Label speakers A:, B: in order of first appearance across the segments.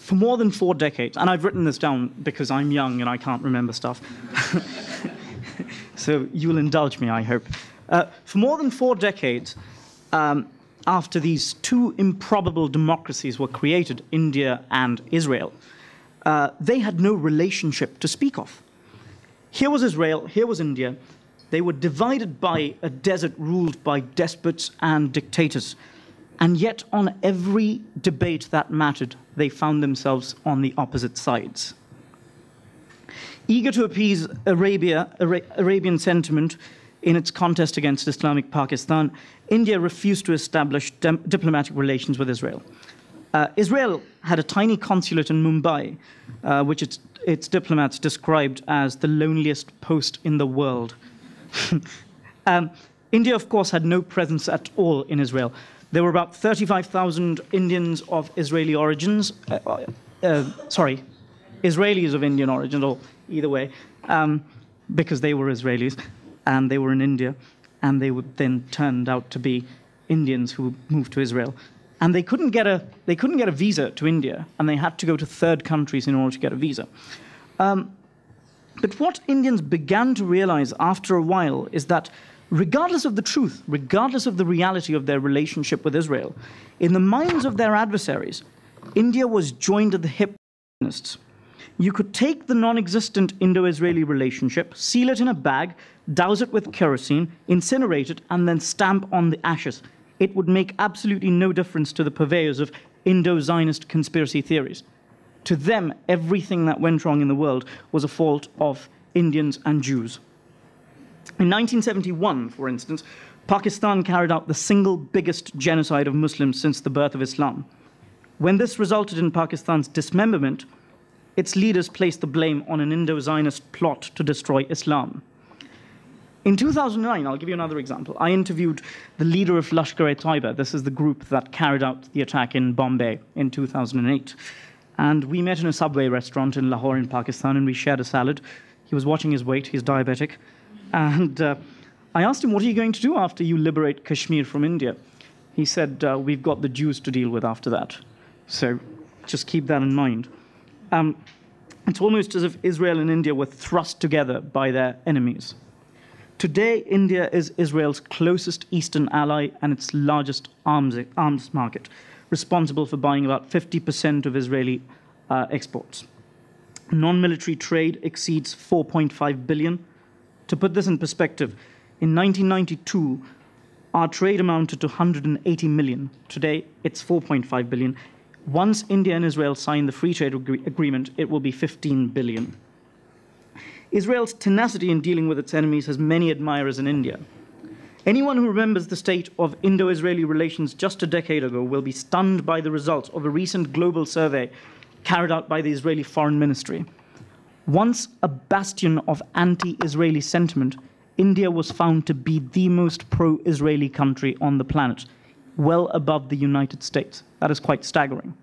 A: for more than 4 decades, and I've written this down because I'm young and I can't remember stuff, so you'll indulge me, I hope. For more than 4 decades, after these 2 improbable democracies were created, India and Israel, they had no relationship to speak of. Here was Israel, here was India. They were divided by a desert ruled by despots and dictators. And yet, on every debate that mattered, they found themselves on the opposite sides. Eager to appease Arabian sentiment in its contest against Islamic Pakistan, India refused to establish diplomatic relations with Israel. Israel had a tiny consulate in Mumbai, which its diplomats described as the loneliest post in the world. India, of course, had no presence at all in Israel. There were about 35,000 Indians of Israeli origins, Israelis of Indian origin, or either way, because they were Israelis, and they were in India, and they would then turned out to be Indians who moved to Israel. And they couldn't get a visa to India, and they had to go to 3rd countries in order to get a visa. But what Indians began to realize after a while is that regardless of the truth, regardless of the reality of their relationship with Israel, in the minds of their adversaries, India was joined at the hip. You could take the non-existent Indo-Israeli relationship, seal it in a bag, douse it with kerosene, incinerate it, and then stamp on the ashes. It would make absolutely no difference to the purveyors of Indo-Zionist conspiracy theories. To them, everything that went wrong in the world was a fault of Indians and Jews. In 1971, for instance, Pakistan carried out the single biggest genocide of Muslims since the birth of Islam. When this resulted in Pakistan's dismemberment, its leaders placed the blame on an Indo-Zionist plot to destroy Islam. In 2009, I'll give you another example. I interviewed the leader of Lashkar-e-Taiba. This is the group that carried out the attack in Bombay in 2008. And we met in a Subway restaurant in Lahore in Pakistan, and we shared a salad. He was watching his weight. He's diabetic. And I asked him, what are you going to do after you liberate Kashmir from India? He said, we've got the Jews to deal with after that. So just keep that in mind. It's almost as if Israel and India were thrust together by their enemies. Today, India is Israel's closest eastern ally and its largest arms market, responsible for buying about 50% of Israeli exports. Non-military trade exceeds $4.5 billion. To put this in perspective, in 1992, our trade amounted to $180 million. Today, it's $4.5 billion. Once India and Israel sign the free trade agreement, it will be $15 billion. Israel's tenacity in dealing with its enemies has many admirers in India. Anyone who remembers the state of Indo-Israeli relations just a decade ago will be stunned by the results of a recent global survey carried out by the Israeli Foreign Ministry. Once a bastion of anti-Israeli sentiment, India was found to be the most pro-Israeli country on the planet, well above the United States. That is quite staggering.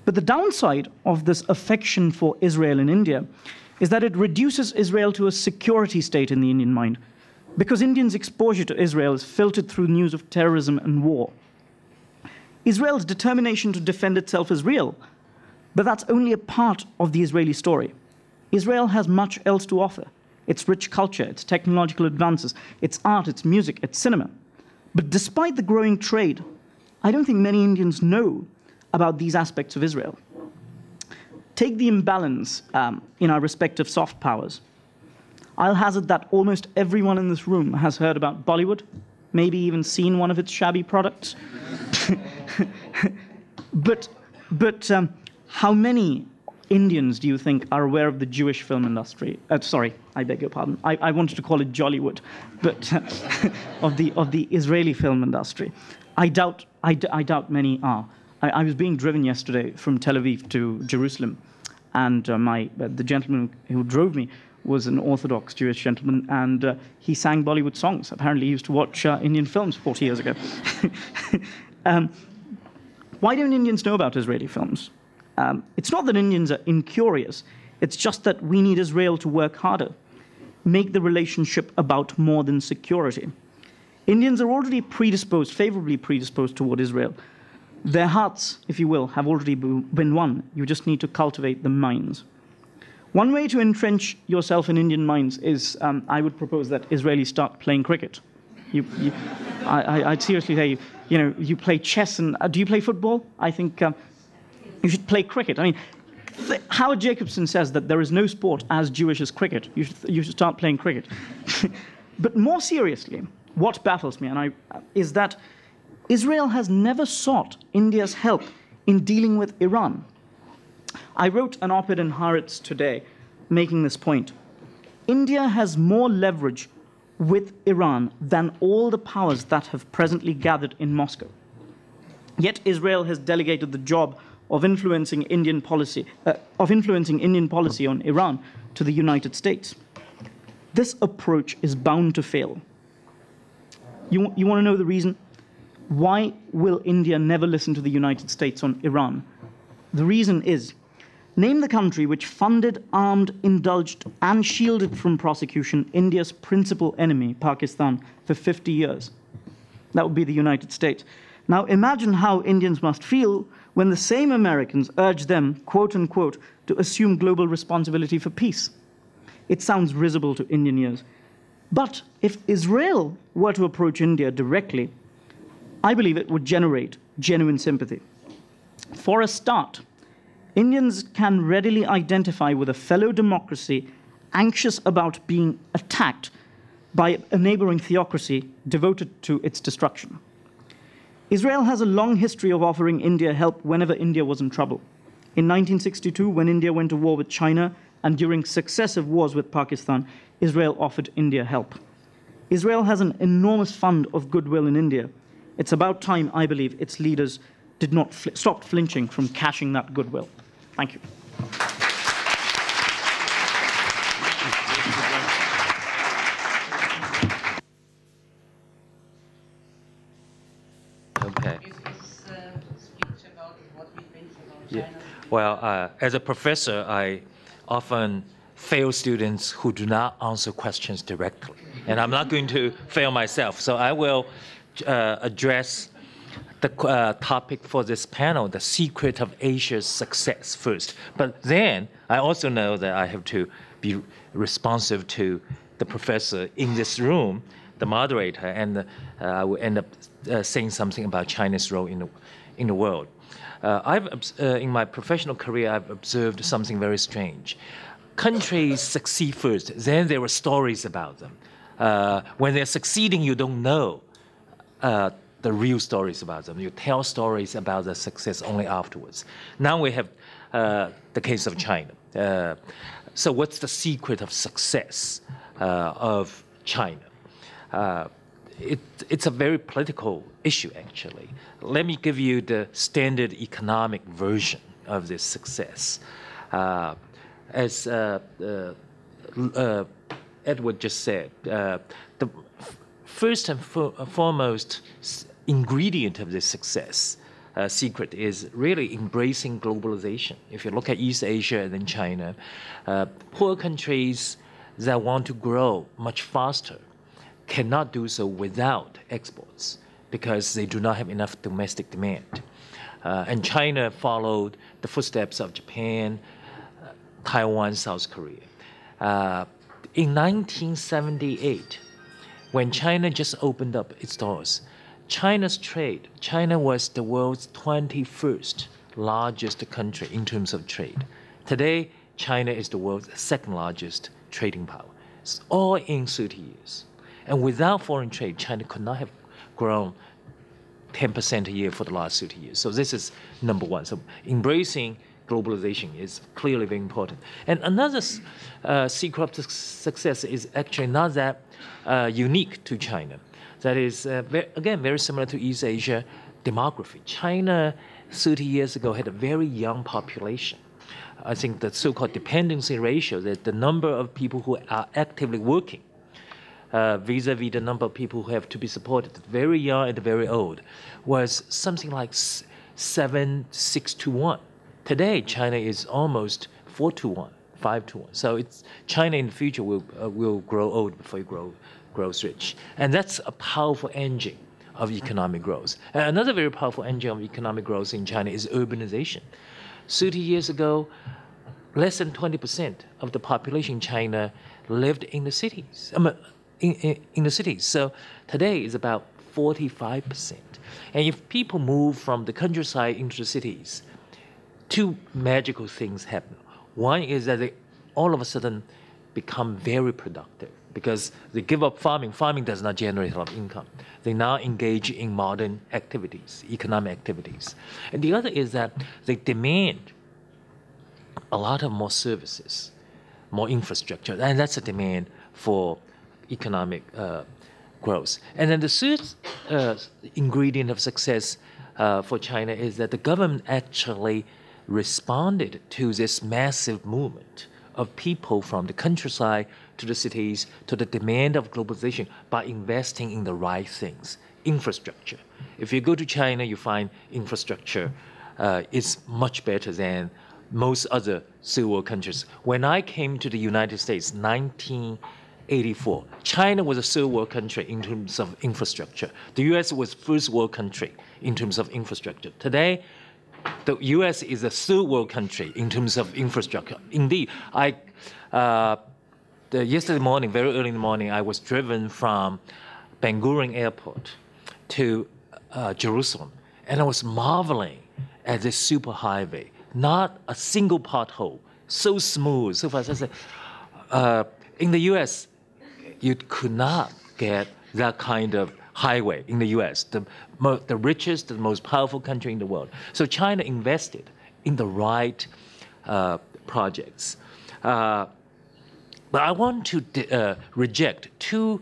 A: But the downside of this affection for Israel in India is that it reduces Israel to a security state in the Indian mind, because Indians' exposure to Israel is filtered through news of terrorism and war. Israel's determination to defend itself is real, but that's only a part of the Israeli story. Israel has much else to offer: its rich culture, its technological advances, its art, its music, its cinema. But despite the growing trade, I don't think many Indians know about these aspects of Israel. Take the imbalance in our respective soft powers. I'll hazard that almost everyone in this room has heard about Bollywood, maybe even seen one of its shabby products. But how many Indians do you think are aware of the Jewish film industry? Sorry, I beg your pardon. I wanted to call it Jollywood, but of the Israeli film industry. I doubt many are. I was being driven yesterday from Tel Aviv to Jerusalem, and the gentleman who drove me was an Orthodox Jewish gentleman, and he sang Bollywood songs. Apparently, he used to watch Indian films 40 years ago. Why don't Indians know about Israeli films? It's not that Indians are incurious. It's just that we need Israel to work harder, make the relationship about more than security. Indians are already favorably predisposed toward Israel. Their hearts, if you will, have already been won. You just need to cultivate the minds. One way to entrench yourself in Indian minds is, I would propose that Israelis start playing cricket. I'd seriously say, you play chess and do you play football? I think you should play cricket. I mean, Howard Jacobson says that there is no sport as Jewish as cricket. You should start playing cricket. But more seriously, what baffles me is that Israel has never sought India's help in dealing with Iran. I wrote an op-ed in Haaretz today making this point. India has more leverage with Iran than all the powers that have presently gathered in Moscow. Yet Israel has delegated the job of influencing Indian policy on Iran to the United States. This approach is bound to fail. You want to know the reason? Why will India never listen to the United States on Iran? The reason is, name the country which funded, armed, indulged, and shielded from prosecution India's principal enemy, Pakistan, for 50 years. That would be the United States. Now imagine how Indians must feel when the same Americans urge them, quote unquote, to assume global responsibility for peace. It sounds risible to Indian ears. But if Israel were to approach India directly, I believe it would generate genuine sympathy. For a start, Indians can readily identify with a fellow democracy anxious about being attacked by a neighboring theocracy devoted to its destruction. Israel has a long history of offering India help whenever India was in trouble. In 1962, when India went to war with China, and during successive wars with Pakistan, Israel offered India help. Israel has an enormous fund of goodwill in India. It's about time, I believe, its leaders did not stop flinching from cashing that goodwill. Thank you.
B: Okay.
C: Speech about what we think about
B: Yeah.
C: China.
B: Well, as a professor, I often fail students who do not answer questions directly. And I'm not going to fail myself. So I will address the topic for this panel, the secret of Asia's success first. But then I also know that I have to be responsive to the professor in this room, the moderator, and I will end up saying something about China's role in the world. In my professional career, I've observed something very strange. Countries succeed first, then there are stories about them. When they're succeeding, you don't know the real stories about them. You tell stories about the success only afterwards. Now we have the case of China. So what's the secret of success of China? It's a very political issue, actually. Let me give you the standard economic version of this success. As Edward just said, the first and foremost ingredient of this success secret is really embracing globalization. If you look at East Asia and then China, poor countries that want to grow much faster cannot do so without exports because they do not have enough domestic demand. And China followed the footsteps of Japan, Taiwan, South Korea. In 1978, when China just opened up its doors, China was the world's 21st largest country in terms of trade. Today, China is the world's second largest trading power. It's all in 30 years. And without foreign trade, China could not have grown 10% a year for the last 30 years. So this is number one. So embracing globalization is clearly very important. And another secret of success is actually not that unique to China. That is, again, very similar to East Asia demography. China 30 years ago had a very young population. I think the so-called dependency ratio, that the number of people who are actively working vis-a-vis the number of people who have to be supported, very young and very old, was something like 6 to 1. Today, China is almost 4 to 1, 5 to 1. So China in the future will grow old before it grows rich. And that's a powerful engine of economic growth. And another very powerful engine of economic growth in China is urbanization. 30 years ago, less than 20% of the population in China lived in the cities. In the cities. So today it's about 45%. And if people move from the countryside into the cities, two magical things happen. One is that they all of a sudden become very productive because they give up farming. Farming does not generate a lot of income. They now engage in modern activities, economic activities. And the other is that they demand a lot of more services, more infrastructure, and that's a demand for economic growth. And then the third ingredient of success for China is that the government actually responded to this massive movement of people from the countryside to the cities, to the demand of globalization by investing in the right things, infrastructure. If you go to China, you find infrastructure is much better than most other third world countries. When I came to the United States, 1984, China was a third world country in terms of infrastructure. The US was first world country in terms of infrastructure. Today, the US is a third world country in terms of infrastructure. Indeed, yesterday morning, very early in the morning, I was driven from Ben Gurion Airport to Jerusalem, and I was marveling at this superhighway. Not a single pothole, so smooth, so fast. I said, in the US, you could not get that kind of highway in the US, the richest, the most powerful country in the world. So China invested in the right projects. But I want to reject two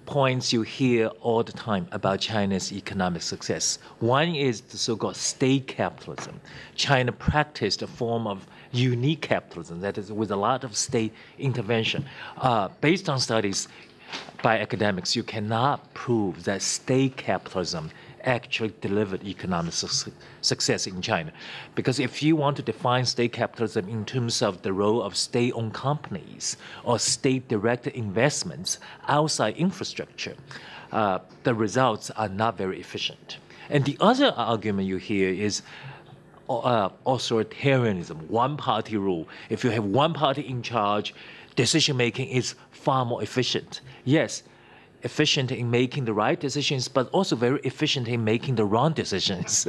B: points you hear all the time about China's economic success. One is the so-called state capitalism. China practiced a form of unique capitalism, that is with a lot of state intervention. Based on studies by academics, you cannot prove that state capitalism actually delivered economic success in China. Because if you want to define state capitalism in terms of the role of state-owned companies or state-directed investments outside infrastructure, the results are not very efficient. And the other argument you hear is authoritarianism, one-party rule. If you have one party in charge, decision-making is far more efficient. Yes, efficient in making the right decisions, but also very efficient in making the wrong decisions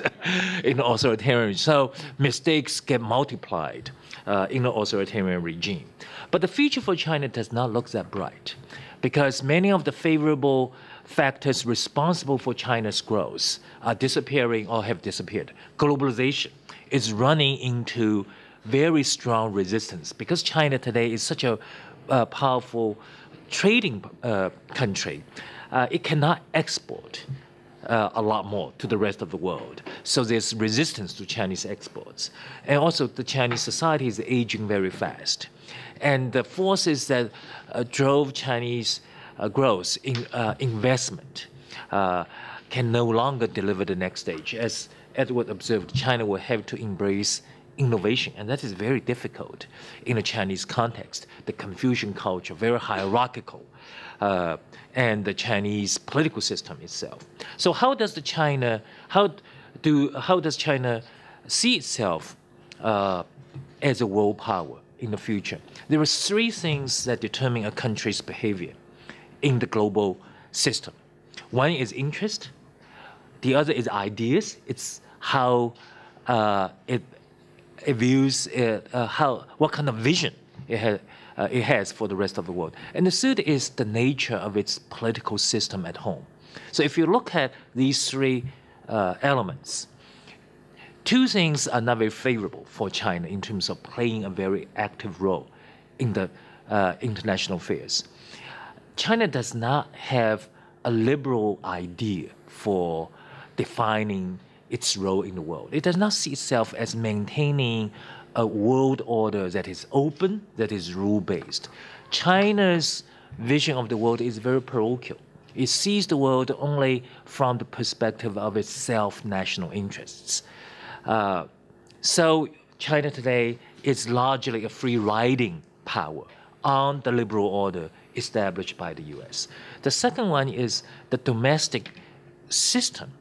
B: in authoritarian. So mistakes get multiplied in an authoritarian regime. But the future for China does not look that bright because many of the favorable factors responsible for China's growth are disappearing or have disappeared. Globalization is running into very strong resistance because China today is such a powerful trading country. It cannot export a lot more to the rest of the world. So there's resistance to Chinese exports. And also the Chinese society is aging very fast. And the forces that drove Chinese growth in investment can no longer deliver the next stage. As Edward observed, China will have to embrace innovation, and that is very difficult in a Chinese context. The Confucian culture, very hierarchical, and the Chinese political system itself. So how does China see itself as a world power in the future? There are three things that determine a country's behavior in the global system. One is interest. The other is ideas. It's how it views what kind of vision it has for the rest of the world. And the third is the nature of its political system at home. So if you look at these three elements, two things are not very favorable for China in terms of playing a very active role in the international affairs. China does not have a liberal idea for defining its role in the world. It does not see itself as maintaining a world order that is open, that is rule-based. China's vision of the world is very parochial. It sees the world only from the perspective of its self-national interests. So China today is largely a free-riding power on the liberal order established by the US. The second one is the domestic system,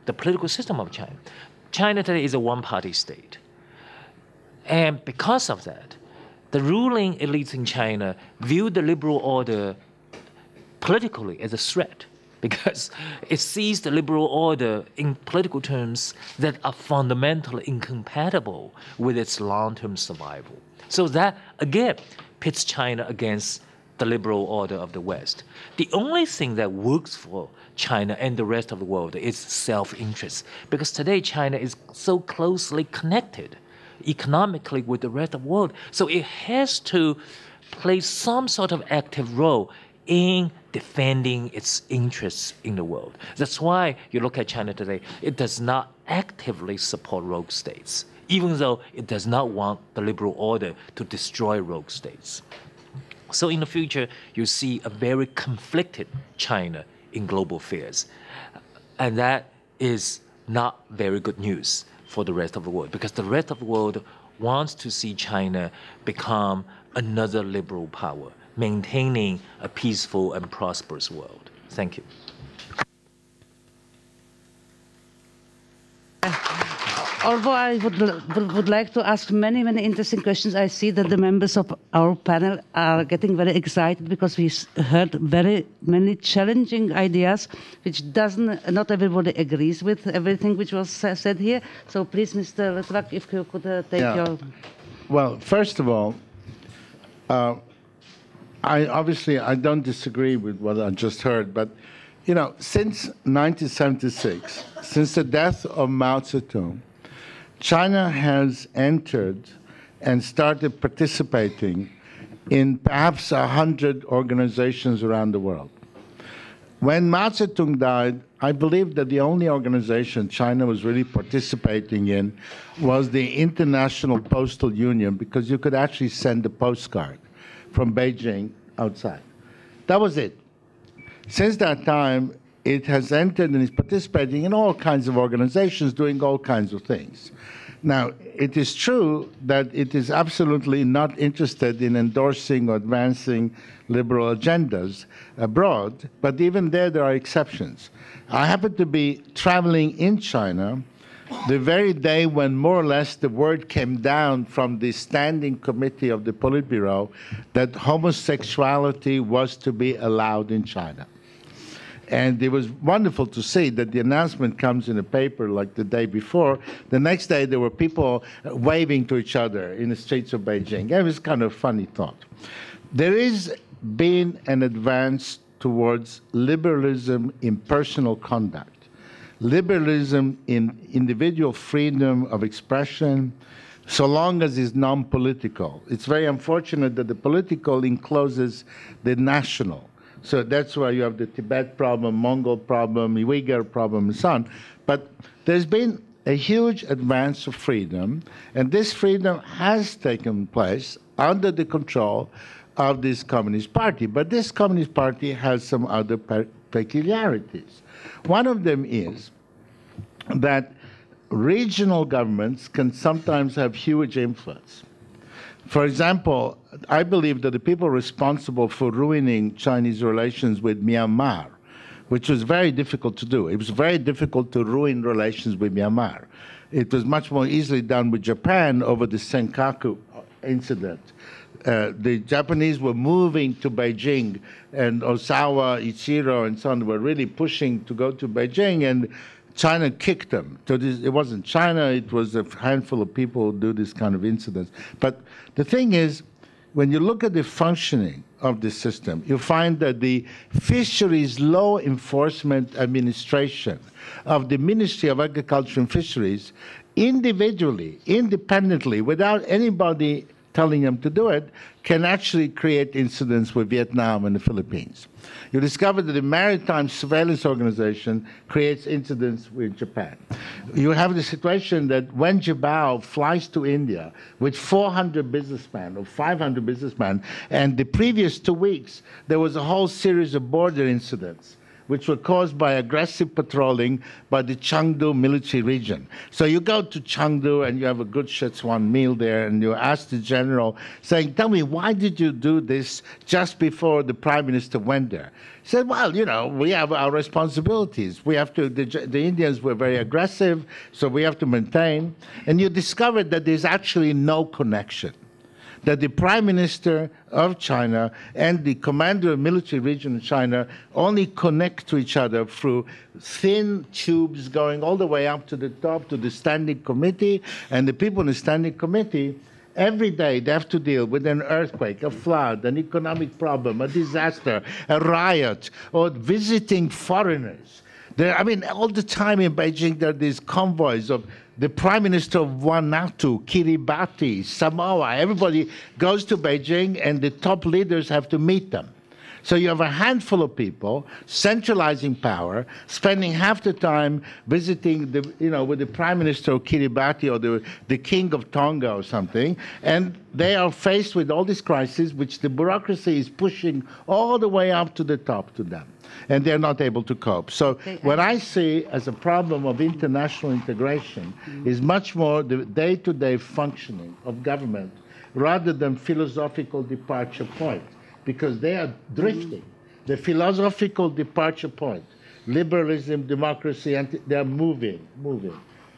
B: the political system of China. China today is a one-party state. And because of that, the ruling elites in China view the liberal order politically as a threat, because it sees the liberal order in political terms that are fundamentally incompatible with its long-term survival. So that, again, pits China against the liberal order of the West. The only thing that works for China and the rest of the world is self-interest, because today China is so closely connected economically with the rest of the world. So it has to play some sort of active role in defending its interests in the world. That's why you look at China today, it does not actively support rogue states, even though it does not want the liberal order to destroy rogue states. So in the future, you see a very conflicted China in global affairs. And that is not very good news for the rest of the world, because the rest of the world wants to see China become another liberal power, maintaining a peaceful and prosperous world. Thank you.
C: Although I would like to ask many, many interesting questions, I see that the members of our panel are getting very excited because we heard very many challenging ideas, which not everybody agrees with everything which was said here. So please, Mr. Letrak, if you could take your...
D: Well, first of all, I don't disagree with what I just heard, but, you know, since 1976, since the death of Mao Zedong, China has entered and started participating in perhaps 100 organizations around the world. When Mao Zedong died, I believe that the only organization China was really participating in was the International Postal Union, because you could actually send a postcard from Beijing outside. That was it. Since that time, it has entered and is participating in all kinds of organizations doing all kinds of things. Now, it is true that it is absolutely not interested in endorsing or advancing liberal agendas abroad, but even there are exceptions. I happened to be traveling in China the very day when more or less the word came down from the standing committee of the Politburo that homosexuality was to be allowed in China. And it was wonderful to see that the announcement comes in a paper like the day before. The next day, there were people waving to each other in the streets of Beijing. It was kind of a funny thought. There is been an advance towards liberalism in personal conduct, liberalism in individual freedom of expression, so long as it's non-political. It's very unfortunate that the political encloses the national. So that's why you have the Tibet problem, Mongol problem, Uyghur problem, and so on. But there's been a huge advance of freedom, and this freedom has taken place under the control of this Communist Party. But this Communist Party has some other peculiarities. One of them is that regional governments can sometimes have huge influence. For example, I believe that the people responsible for ruining Chinese relations with Myanmar, which was very difficult to do. It was very difficult to ruin relations with Myanmar. It was much more easily done with Japan over the Senkaku incident. The Japanese were moving to Beijing, and Osawa, Ichiro, and so on were really pushing to go to Beijing, and China kicked them. So it wasn't China, it was a handful of people who do this kind of incidents. But the thing is, when you look at the functioning of the system, you find that the Fisheries Law Enforcement Administration of the Ministry of Agriculture and Fisheries, individually, independently, without anybody telling them to do it, can actually create incidents with Vietnam and the Philippines. You discover that the Maritime Surveillance Organization creates incidents with Japan. You have the situation that Wen Jiabao flies to India with 400 businessmen or 500 businessmen, and the previous 2 weeks, there was a whole series of border incidents which were caused by aggressive patrolling by the Chengdu military region. So you go to Chengdu and you have a good Szechuan meal there, and you ask the general, saying, tell me, why did you do this just before the prime minister went there? He said, well, you know, we have our responsibilities. We have to, the Indians were very aggressive, so we have to maintain. And you discovered that there's actually no connection, that the Prime Minister of China and the commander of military region of China only connect to each other through thin tubes going all the way up to the top to the Standing Committee, and the people in the Standing Committee, every day they have to deal with an earthquake, a flood, an economic problem, a disaster, a riot, or visiting foreigners. I mean, all the time in Beijing, there are these convoys of the Prime Minister of Vanuatu, Kiribati, Samoa. Everybody goes to Beijing, and the top leaders have to meet them. So you have a handful of people centralizing power, spending half the time visiting with the Prime Minister of Kiribati or the King of Tonga or something, and they are faced with all these crises, which the bureaucracy is pushing all the way up to the top to them, and they're not able to cope. So what I see as a problem of international integration is much more the day-to-day functioning of government rather than philosophical departure point, because they are drifting. The philosophical departure point, liberalism, democracy, and they are moving.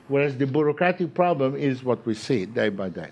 D: Whereas the bureaucratic problem is what we see day by day.